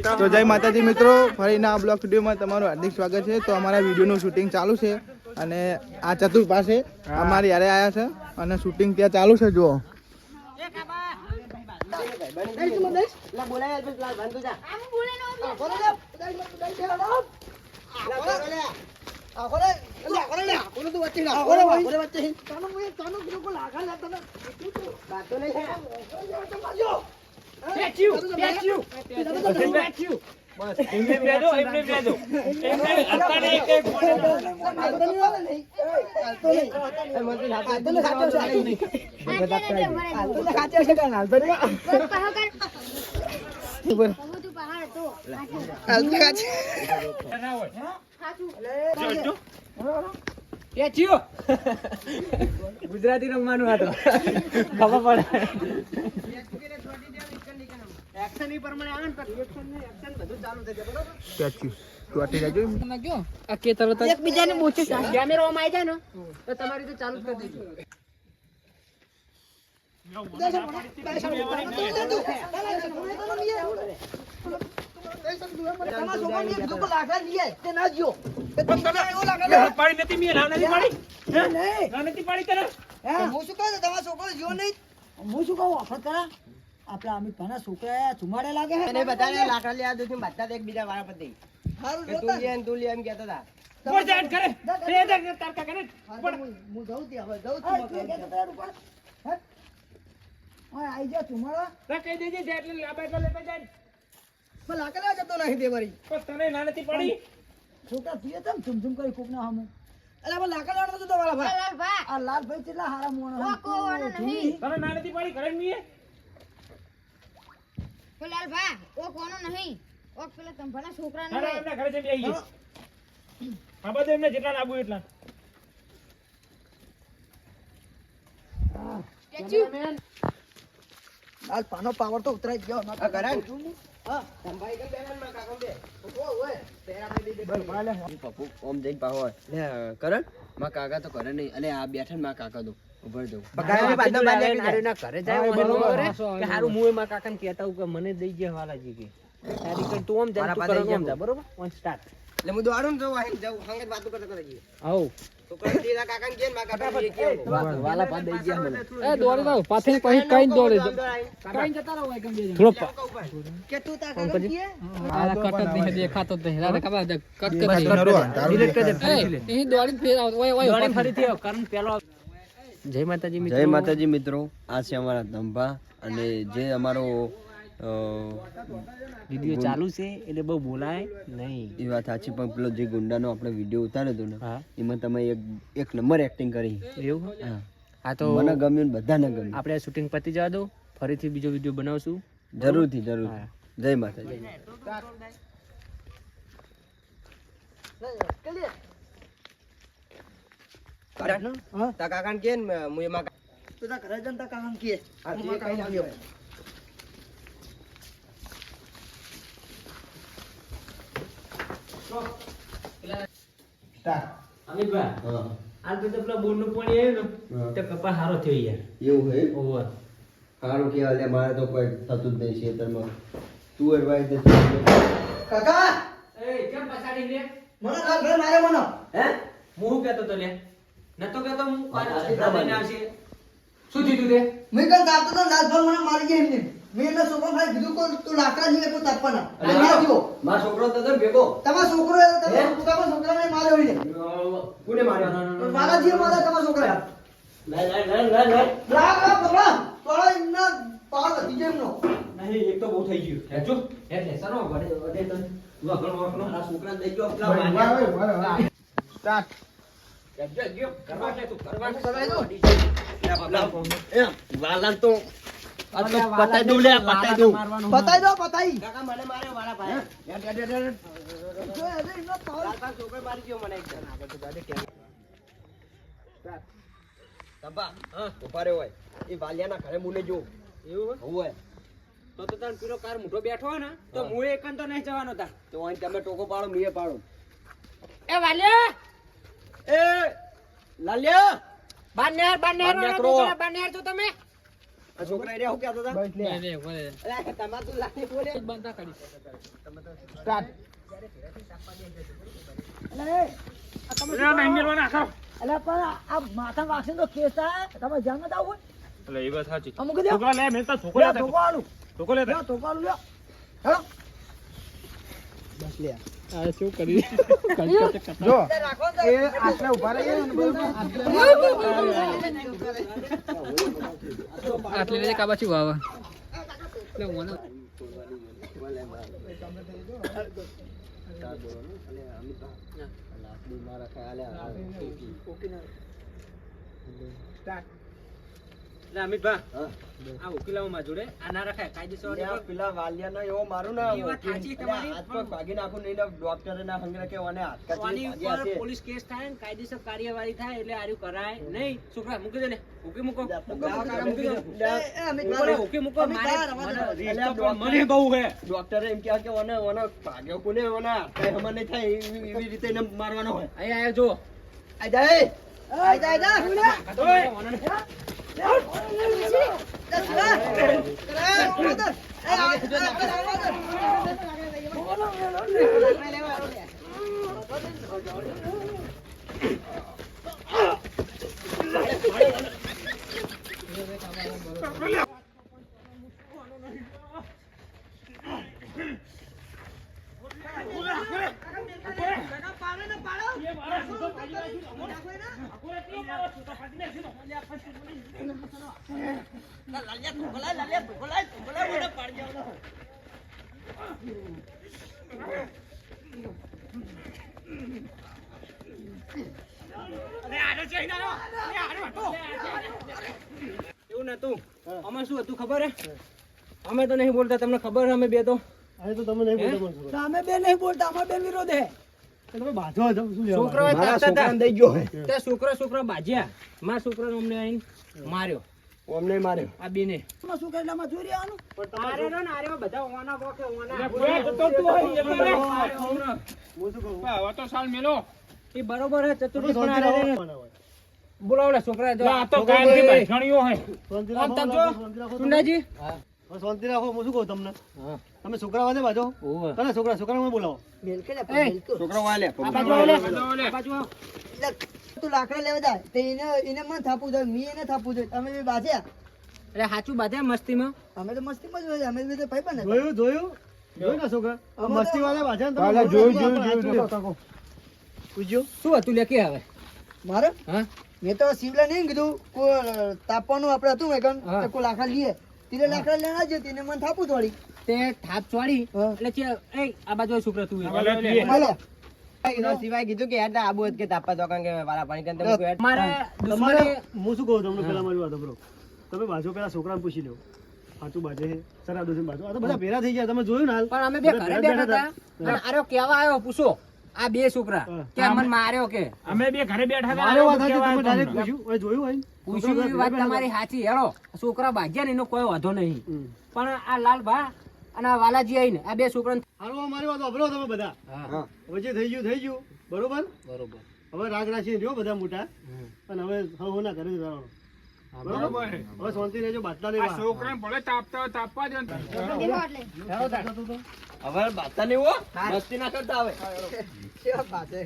તો જય માતાજી મિત્રો, ફરીના બ્લોગ સ્ટુડિયોમાં તમારું હાર્દિક સ્વાગત છે। તો અમારા વિડીયોનું શૂટિંગ ચાલુ છે અને આ ચતુર પાસે અમારી યારે આવ્યા છે અને શૂટિંગ ત્યાં ચાલુ છે। જુઓ ગુજરાતી રમવાનું આ તો ખબર પડે એક્શન ઈ પ્રમાણે આવે ને તો રિએક્શન ને એક્શન બધું ચાલુ થઈ જાય બરોબર સ્ટેચ્યુ ટોટી જાજો તમે કયો આ કે તરત એક બીજાને મોચે કેમેરા ઓમ આવી જાય ને તો તમારી તો ચાલુ કરી દેજો આપડા અમિત ઘણા છોકરા ચુમાડે લાગે છે બધા લાકડા લે દો બધા એક બીજા વાળા પર દઈ તું લે એમ કહેતા હતા પર જાટ કરે તે તાર કા કરે હું જાઉં થી હવે જાઉં છું ઓય આઈ જા ચુમાડા રે કહી દેજે જે એટલે લાબા એટલે લેતા જાય પણ લાકડા જતો નહીં તે મારી પણ તને નાનથી પડી છોકરા તું તમ ઝુમ કરી કોક ના હમુ અરે આ લાકડા વાળો તો વાળા ભાઈ આ લાલ ભાઈ કેટલા હારા મોણો નહીં તને નાનથી પડી ઘરે મીએ લાલ ભા ઓ કોનો નહીં ઓ પેલા તંભાના છોકરા ને એમના ઘરે જઈ આવી આ બધું એમને જેટલા લાબુ એટલા લાલ પાનો પાવર તો ઉતરાઈ ગયો ના કરાય હા સંભાઈ ગયો બેન માં કાકા બે ઓય તેરા મે દીદી બોલ માલે પપ્પુ ઓમ જઈને પાવો લે કરણ માં કાકા તો કરે નહીં અને આ બેઠા માં કાકા દો ઉભર દો પગારે બાદના બાદના નારીના ઘરે જાય ઓમ કરે કે હારું મુએ માં કાકાને કહેતા હું કે મને દઈ ગયા વાલાજી કે તારી કર તું ઓમ જા તું કરો ઓમ જા બરોબર ઓન સ્ટાર્ટ એટલે હું દોડું જો આઈ જાવ હંગત વાતો કરતા કરે જી આવ છોકરા દીના કાકાને કેન માં કાકા કે વાલા પા દઈ ગયા મને એ દોડી દો પાછે કઈ કઈ દોડે કઈ જતા રહો એકમ દે થોડો કે તું તા કાકા કે આ કટ જ નહીં દેખાતો જ નહીં રાધા કબા કટ કરી ડિલીટ કરી દે એ દોડી ફેર ઓય ઓય દોડી ફરીથી આવ કારણ પેલો જય માતાજી મિત્રો આ છે અમારા ધંભા અને જે અમારો વિડિયો ચાલુ છે એટલે બહુ બોલાય નહીં એ વાત સાચી પણ પેલો જે ગુંડાનો આપણે વિડિયો ઉતાર્યો હતો ને એમાં તમે એક નંબર એક્ટિંગ કરી એવું હા આ તો મને ગમ્યું ને બધાને ગમ્યું આપણે શૂટિંગ પતી જવા દો ફરીથી બીજો વિડિયો બનાવશું જરૂરથી જય માતાજી કરણ તા કાકાને કેન મુએ માં તું તા ઘરે જન તા કાકાને કે આ જે કઈ આવ્યો અમિતભાઈ હા આ તો પેલા બોરનું પાણી આવ્યું ને તો કપા હારો થયો યાર એવું હે ઓવર સારું કેવા લે મારે તો કોઈ થતું જ નહીં ખેતરમાં તું એડવાઇસ દે કાકા એ કેમ પછાડી લે મને કાલ ઘરે માર્યો મને હે હું કહેતો તો લે નતો કહેતો હું દાદાને આવશે શું થયું તે મેં કાલ કાપતો તો લાલ ભર મને મારી ગઈ એમને મેં એના છોકરા ભાઈ કીધું કો તું લાકડા નહીં કો તાપવાના અને ના થયો મારો છોકરો તો ભેગો તમારો છોકરો તમારા છોકરાને માર્યો ને કોને માર્યો મારા જીવ મારા તમારા છોકરા લે રાગ પકડા પકડા ઇન્ના પાડ હતી જેમનો નહીં એક તો બહુ થઈ ગયું હે જો એટલે સરો વડે તો વગણ મારા છોકરાને દઈ ગયો પેલા માર્યા સ્ટાર્ટ ગયો કરવા છે તું કરવા છે વાલાન તો આ તો પતાઈ દઉં લે પતાઈ દઉં બતાઈ દો બતાઈ કાકા મને માર્યો વાળા ભાઈ જો અરે ઇન્નો પાવર લાલ પાસ છોકરો મારી ગયો મને એક જણ આગળ તો દાદે કે તબા હા ઉભા રહ્યો હોય એ વાલિયાના ઘરે મુને જો એવું હોય તો તાર પેલો કાર મોટો બેઠો હોય ને તો હું એકન તો નહીં જવાનો તા તો અહીં તમે ટોકો પાડો મીએ પાડો એ વાલ્યા એ લાલિયા બાનેર બાનેર કરો. બાનેર તો તમે આ છોકરા એને શું કહેતો હતા? બસ લે અરે, તમારે તો લાગે બોલે. સ્ટાર્ટ અલે આ તમે અલે પણ આ માથા વાગશે તો કેસ થાય તમે જાણ નતા આવું એટલે એ વાત સાચી. અમુક દે છોકરા લે મેં તો છોકરા લે ધોકો આલું છોકરો લે લે ધોકો આલું લે હેલો બસ લે શું કરી જો એ આટલે ઉભા રહીએ ને બરોબર આટલે લઈને કાબાચી વાવા મારા ખ્યાલે પેલા વાલિયાનો એવો મારું ને હાથ પગ ભાગી નાખું નહીં ને ડોક્ટરે ના હંગરે કે ઓને હાથ કાચી વાગ્યા છે. પોલીસ કેસ થાય ને કાયદેસર કાર્યવાહી થાય એટલે આર્યું કરાય નહીં. છોકરા મૂકી દે ને મૂકી મૂકો મૂકી મૂકો મને બહુ હે ડોક્ટરે એમ કહે કે ઓને ઓને ભાગ્યો કોને ઓને કઈ હમણાં નહીં થાય એવી રીતે એને મારવાનો હોય. અહીંયા જો એવું નતું. અમે શું હતું ખબર હે? અમે તો નહીં બોલતા, તમને ખબર હે અમે બે તો અમે બે નહીં બોલતા અમાર બે વિરોધ હે છોકરાઓ મારા તાપતા છોકરાને હતા. દઈ ગયો હે. તે છોકરા બાજ્યા. મારા છોકરાને અમને આઈને માર્યો ઓમને માર્યો. આ બેને. એમાં શું કરે એમાં ચોરી આવવાનું આર્યો બધા ઓના બોકે ઓના. હવે તો સાલ મેલો. એ બરોબર હે ચતુર્થી પણ આરે બોલાવો લે છોકરા જો આ તો કાયમથી ભાષણીઓ હે. ઓમ તમ જો સુંડાજી શાંતિ રાખો. હું શું કહું તમને, તમે છોકરા વાજે બાજો ઓવે તને છોકરા બોલાવો. છોકરો વાલે આ બાજુ આવો લે. આ બાજુ આવો. તું લાકડા લેવા જાય તો એને મને થાપવું જોઈએ, મી એને થાપવું જોઈએ. તમે બી બાજ્યા, એટલે સાચું બાધ્યા મસ્તીમાં. અમે તો મસ્તીમાં જ હોય, અમે બી તો ભાઈ બને. જોયું ને છોકરા મસ્તી વાળા બાજા ને વાલા જોયું. પૂછ્યું શું હતું લે કે હવે મારે હા મેં તો શિવલા નહીં કીધું કોઈ તાપવાનું આપણે હતું મેકન હા. તો કોઈ લાકડા લઈએ તીરે લાકડા લેના જ તેને મને થાપું થોડી તે થાપ ચોડી હા. એટલે છે એ આ બાજુ આવ છોકરા તું હાલો સિવાય કીધું કે યાર આબુ કે તાપા તો કારણ કે વાલા પાણી કંતે મારે તમારે દુશ્મની હું શું કહું તમને પેલા મારી વાત સાંભળો. તમે બાજુ પેલા છોકરાને પૂછી લો સાચું બાજે છે સરા દોષી બાજુ. આ તો બધા ભેરા થઈ ગયા, તમે જોયું ને હાલ. પણ અમે બે ઘરે બેઠા હતા અને આરો કેવા આવ્યો પૂછો આ બે છોકરા કે મને માર્યો કે અમે બે ઘરે બેઠા હતા. મારે વાત સાચી, તમે ડાયરેક્ટ પૂછ્યું હવે જોયું હોય ને? પૂછ્યું એ વાત તમારી સાચી હેડો છોકરા ભાગ્યા ને એનો કોઈ વાંધો નહીં હમ. પણ આ લાલભા અને આ વાલાજી આવીને આ બે છોકરા હાલો મારી વાત સાંભળો તમે બધા. હવે જે થઈ ગયું બરોબર. હવે રાગ રાખીને રહ્યો બધા મોટા અને હવે ના કરે જવાનું. બરોબર. હવે શાંતિ રહેજો, બાટલા આ લેવા. છોકરાને ભલે તાપવા દે ને. હવે બાતા નહીં હો, મસ્તી ના કરતા હવે. કેવા બાત છે.